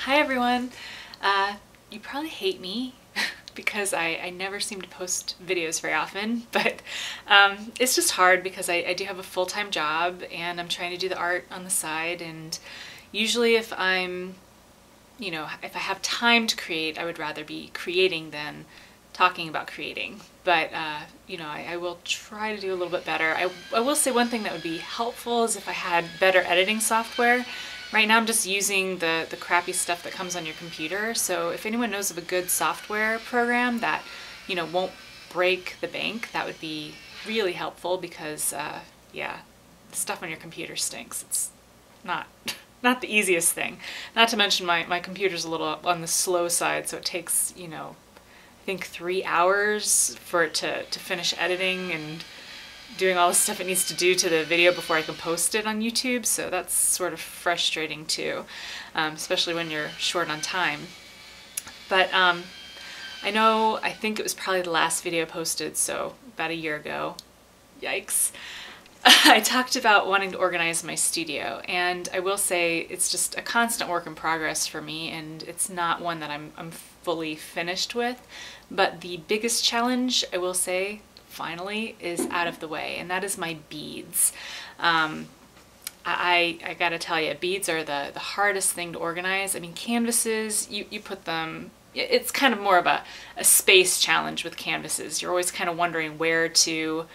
Hi everyone! You probably hate me because I never seem to post videos very often, but it's just hard because I do have a full-time job and I'm trying to do the art on the side, and usually if I'm, if I have time to create, I would rather be creating than talking about creating. But, I will try to do a little bit better. I will say one thing that would be helpful is if I had better editing software. Right now I'm just using the crappy stuff that comes on your computer, so if anyone knows of a good software program that, won't break the bank, that would be really helpful because, yeah, the stuff on your computer stinks. It's not the easiest thing. Not to mention my computer's a little on the slow side, so it takes, I think 3 hours for it to finish editing and doing all the stuff it needs to do to the video before I can post it on YouTube, so that's sort of frustrating too, especially when you're short on time. But I think it was probably the last video posted, so about a year ago, yikes, I talked about wanting to organize my studio, and I will say it's just a constant work in progress for me, and it's not one that I'm fully finished with, but the biggest challenge, I will say, finally is out of the way, and that is my beads. I gotta tell you, beads are the hardest thing to organize. I mean, canvases, you put them, it's kind of more of a space challenge with canvases. You're always kind of wondering where to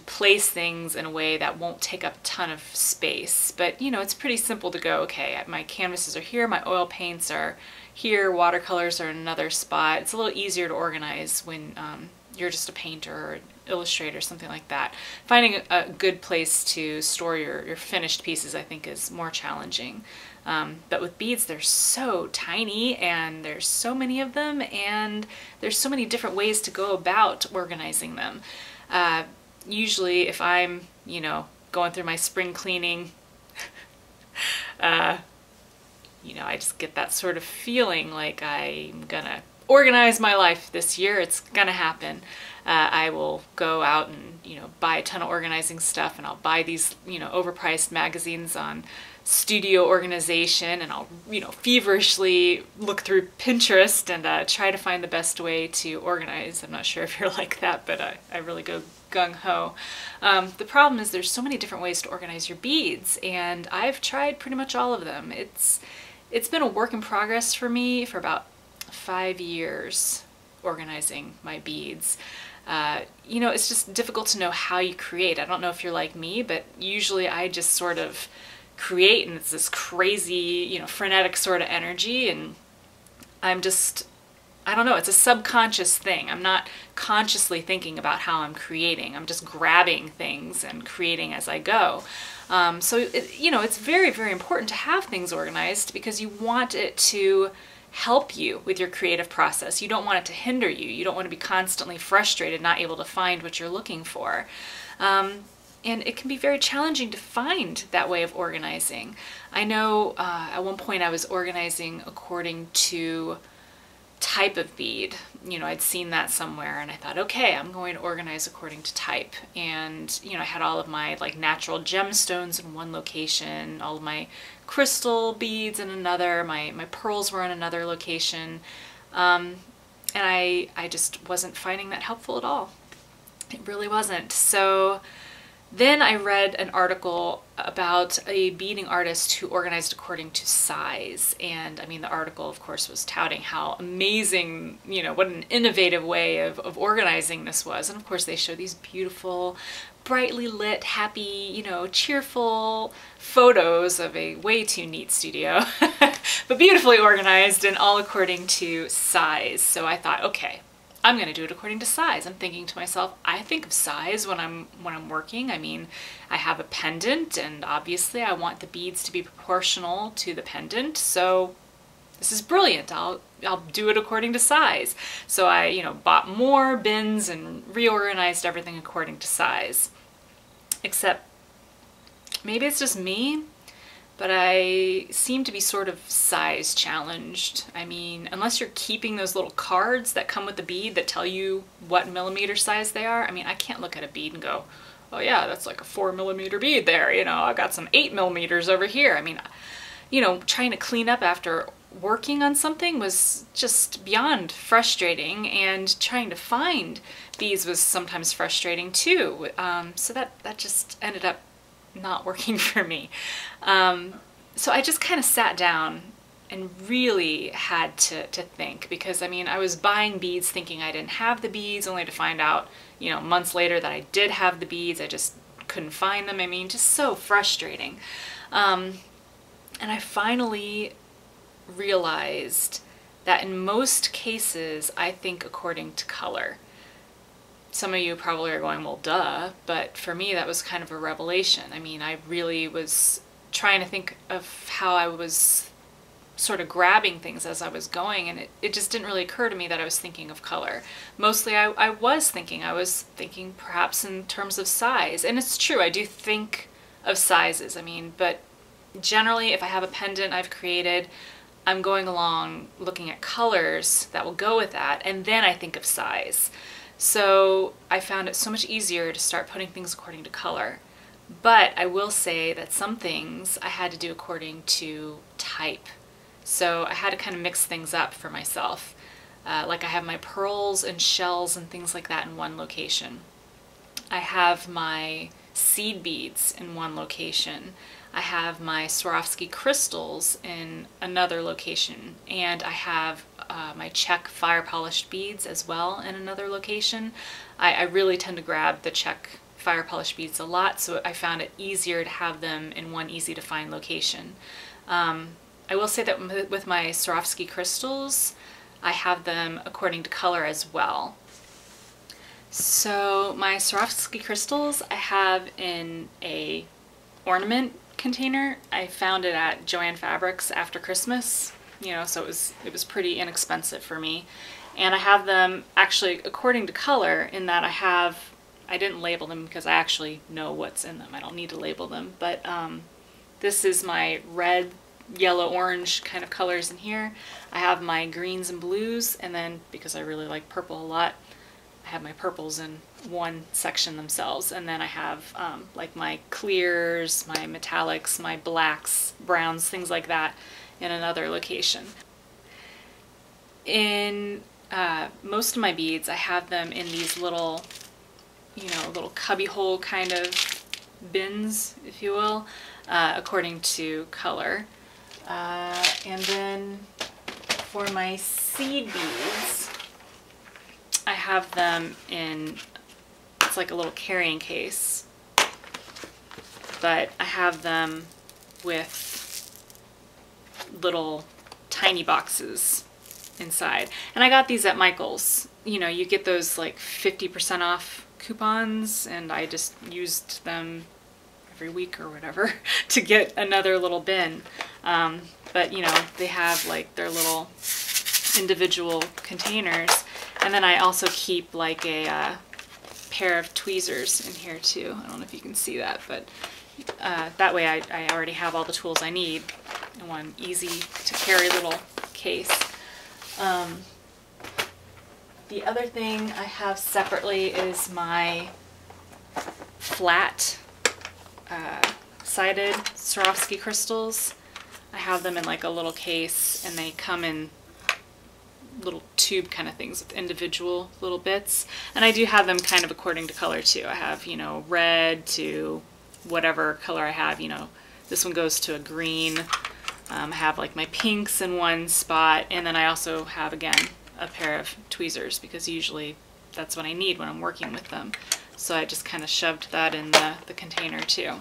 place things in a way that won't take up a ton of space. But it's pretty simple to go, okay, my canvases are here, my oil paints are here, watercolors are in another spot. It's a little easier to organize when you're just a painter or an illustrator, something like that. Finding a good place to store your finished pieces, I think, is more challenging. But with beads, they're so tiny and there's so many of them, and there's so many different ways to go about organizing them. Usually if I'm, going through my spring cleaning, I just get that sort of feeling like I'm gonna organize my life this year. It's gonna happen. I will go out and buy a ton of organizing stuff, and I'll buy these overpriced magazines on studio organization, and I'll feverishly look through Pinterest and try to find the best way to organize. I'm not sure if you're like that, but I really go gung-ho. The problem is there's so many different ways to organize your beads, and I've tried pretty much all of them. It's been a work in progress for me for about 5 years, organizing my beads. It's just difficult to know how you create. I don't know if you're like me, but usually I just sort of create, and it's this crazy, frenetic sort of energy, and I'm just, I don't know, it's a subconscious thing. I'm not consciously thinking about how I'm creating. I'm just grabbing things and creating as I go. So it's very, very important to have things organized because you want it to help you with your creative process. You don't want it to hinder you. You don't want to be constantly frustrated, not able to find what you're looking for. And it can be very challenging to find that way of organizing. I know at one point I was organizing according to type of bead. I'd seen that somewhere, and I thought, okay, I'm going to organize according to type. And I had all of my natural gemstones in one location, all of my crystal beads in another, my pearls were in another location, and I just wasn't finding that helpful at all. It really wasn't. So then I read an article about a beading artist who organized according to size, and I mean, the article of course was touting how amazing, what an innovative way of organizing this was. And of course they show these beautiful, brightly lit, happy, cheerful photos of a way too neat studio, but beautifully organized and all according to size. So I thought, okay, I'm going to do it according to size. I'm thinking to myself, I think of size when I'm working. I mean, I have a pendant, and obviously I want the beads to be proportional to the pendant, so this is brilliant. I'll do it according to size. So I, bought more bins and reorganized everything according to size. Except maybe it's just me, but I seem to be sort of size challenged. I mean, unless you're keeping those little cards that come with the bead that tell you what millimeter size they are, I mean, I can't look at a bead and go, oh yeah, that's like a 4mm bead there, I've got some 8mm over here. I mean, trying to clean up after working on something was just beyond frustrating, and trying to find beads was sometimes frustrating too. So that just ended up not working for me. So I just kind of sat down and really had to think, because I mean, I was buying beads thinking I didn't have the beads, only to find out, you know, months later that I did have the beads. I just couldn't find them. I mean, just so frustrating. And I finally realized that in most cases, I think according to color. Some of you probably are going, well, duh, but for me, that was kind of a revelation. I mean, I really was trying to think of how I was sort of grabbing things as I was going, and it just didn't really occur to me that I was thinking of color. Mostly I was thinking perhaps in terms of size, and it's true, I do think of sizes, I mean, but generally if I have a pendant I've created, I'm going along looking at colors that will go with that, and then I think of size. So I found it so much easier to start putting things according to color. But I will say that some things I had to do according to type. So I had to kind of mix things up for myself. Like I have my pearls and shells and things like that in one location. I have my seed beads in one location. I have my Swarovski crystals in another location. And I have my Czech fire polished beads as well in another location. I really tend to grab the Czech fire polished beads a lot, so I found it easier to have them in one easy to find location. I will say that with my Swarovski crystals, I have them according to color as well. So my Swarovski crystals I have in a ornament container. I found it at Joann Fabrics after Christmas, you know, so it was pretty inexpensive for me. And I have them actually according to color, in that I didn't label them because I actually know what's in them. I don't need to label them, but this is my red, yellow, orange kind of colors in here. I have my greens and blues, and then because I really like purple a lot, I have my purples in one section themselves, and then I have like my clears, my metallics, my blacks, browns, things like that in another location. In most of my beads, I have them in these little, you know, little cubby hole kind of bins, if you will, according to color. And then for my seed beads, I have them in, it's like a little carrying case, but I have them with little tiny boxes inside. And I got these at Michael's. You know, you get those like 50% off coupons, and I just used them every week or whatever to get another little bin. But you know, they have like their little individual containers, and then I also keep like a pair of tweezers in here too. I don't know if you can see that, but that way I already have all the tools I need in one easy to carry little case. The other thing I have separately is my flat sided Swarovski crystals. I have them in like a little case, and they come in little tube kind of things with individual little bits. And I do have them kind of according to color too. I have, you know, red to whatever color I have, you know, this one goes to a green. I have like my pinks in one spot, and then I also have, again, a pair of tweezers, because usually that's what I need when I'm working with them. So I just kind of shoved that in the container too.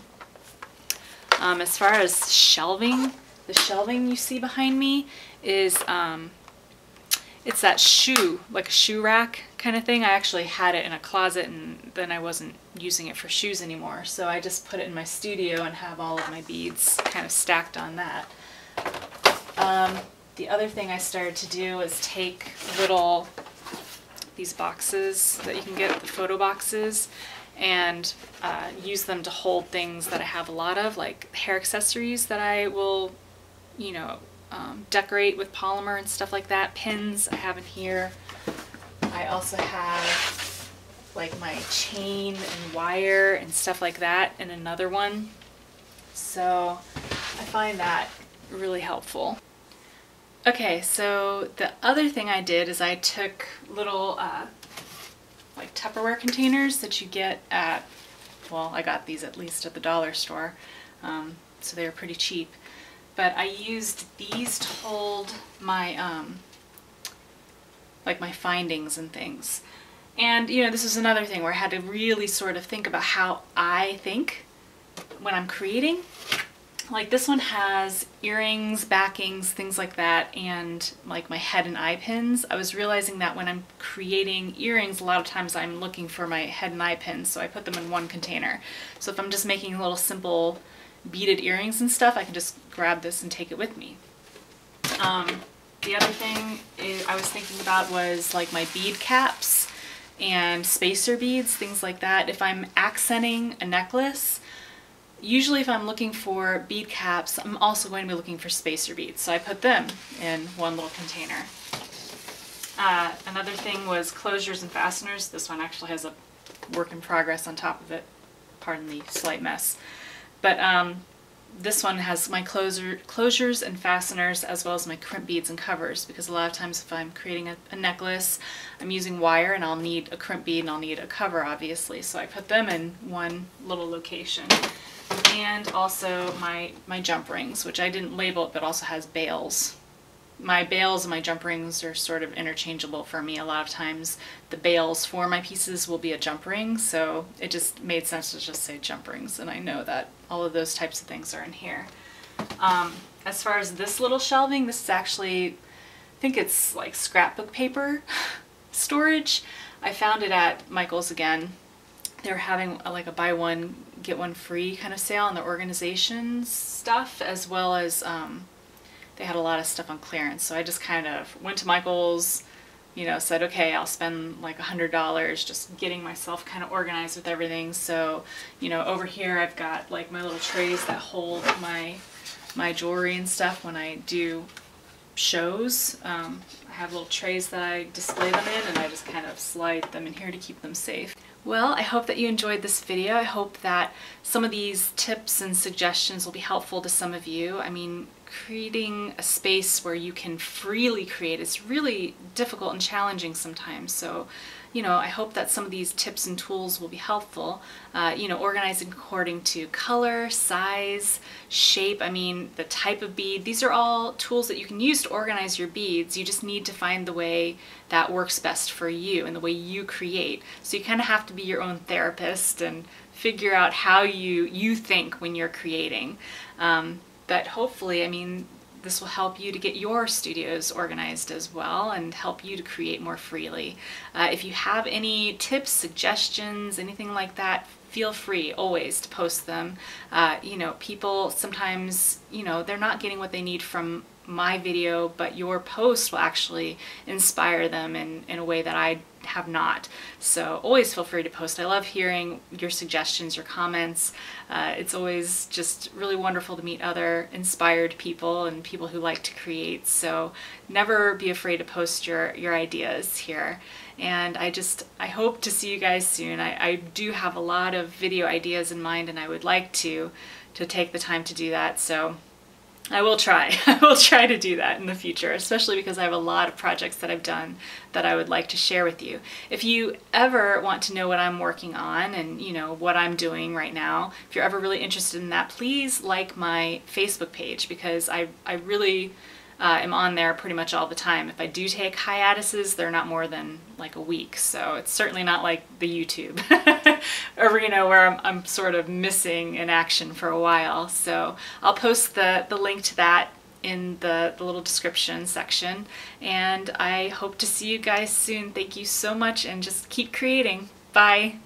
As far as shelving, the shelving you see behind me is, it's that shoe, like a shoe rack kind of thing. I actually had it in a closet, and then I wasn't using it for shoes anymore. So I just put it in my studio and have all of my beads kind of stacked on that. The other thing I started to do is take these boxes that you can get, the photo boxes, and use them to hold things that I have a lot of, like hair accessories that I will, you know, decorate with polymer and stuff like that. Pins I have in here. I also have like my chain and wire and stuff like that in another one. So I find that really helpful. Okay, so the other thing I did is I took little like Tupperware containers that you get at, well, I got these at least at the dollar store, so they were pretty cheap. But I used these to hold my like my findings and things. And you know, this is another thing where I had to really sort of think about how I think when I'm creating. Like this one has earrings, backings, things like that, and like my head and eye pins. I was realizing that when I'm creating earrings, a lot of times I'm looking for my head and eye pins, so I put them in one container. So if I'm just making little simple beaded earrings and stuff, I can just grab this and take it with me. The other thing I was thinking about was like my bead caps and spacer beads, things like that. If I'm accenting a necklace, usually if I'm looking for bead caps, I'm also going to be looking for spacer beads, so I put them in one little container. Another thing was closures and fasteners. This one actually has a work in progress on top of it. Pardon the slight mess. But this one has my closures and fasteners, as well as my crimp beads and covers, because a lot of times if I'm creating a necklace, I'm using wire and I'll need a crimp bead and I'll need a cover, obviously, so I put them in one little location. And also my jump rings, which I didn't label it, but also has bails. My bails and my jump rings are sort of interchangeable for me. A lot of times the bails for my pieces will be a jump ring, so it just made sense to just say jump rings, and I know that all of those types of things are in here. As far as this little shelving, this is actually, I think it's like scrapbook paper storage. I found it at Michael's again. They were having like a buy one, get one free kind of sale on their organization stuff, as well as they had a lot of stuff on clearance. So I just kind of went to Michael's, you know, said, okay, I'll spend like $100 just getting myself kind of organized with everything. So, you know, over here I've got like my little trays that hold my jewelry and stuff when I do shows. I have little trays that I display them in, and I just kind of slide them in here to keep them safe. Well, I hope that you enjoyed this video. I hope that some of these tips and suggestions will be helpful to some of you. I mean, creating a space where you can freely create is really difficult and challenging sometimes. So, you know, I hope that some of these tips and tools will be helpful. You know, organizing according to color, size, shape, I mean, the type of bead. These are all tools that you can use to organize your beads. You just need to find the way that works best for you and the way you create. So you kind of have to be your own therapist and figure out how you think when you're creating. But hopefully, I mean, this will help you to get your studios organized as well and help you to create more freely. If you have any tips, suggestions, anything like that, feel free always to post them. You know, people sometimes, you know, they're not getting what they need from my video, but your post will actually inspire them in a way that I have not. So always feel free to post. I love hearing your suggestions, your comments. It's always just really wonderful to meet other inspired people and people who like to create. So never be afraid to post your ideas here. And I hope to see you guys soon. I do have a lot of video ideas in mind, and I would like to take the time to do that. So I will try. I will try to do that in the future, especially because I have a lot of projects that I've done that I would like to share with you. If you ever want to know what I'm working on and, you know, what I'm doing right now, if you're ever really interested in that, please like my Facebook page, because I really am on there pretty much all the time. If I do take hiatuses, they're not more than like a week, so it's certainly not like the YouTube arena where I'm sort of missing in action for a while. So I'll post the link to that in the little description section, and I hope to see you guys soon. Thank you so much, and just keep creating. Bye!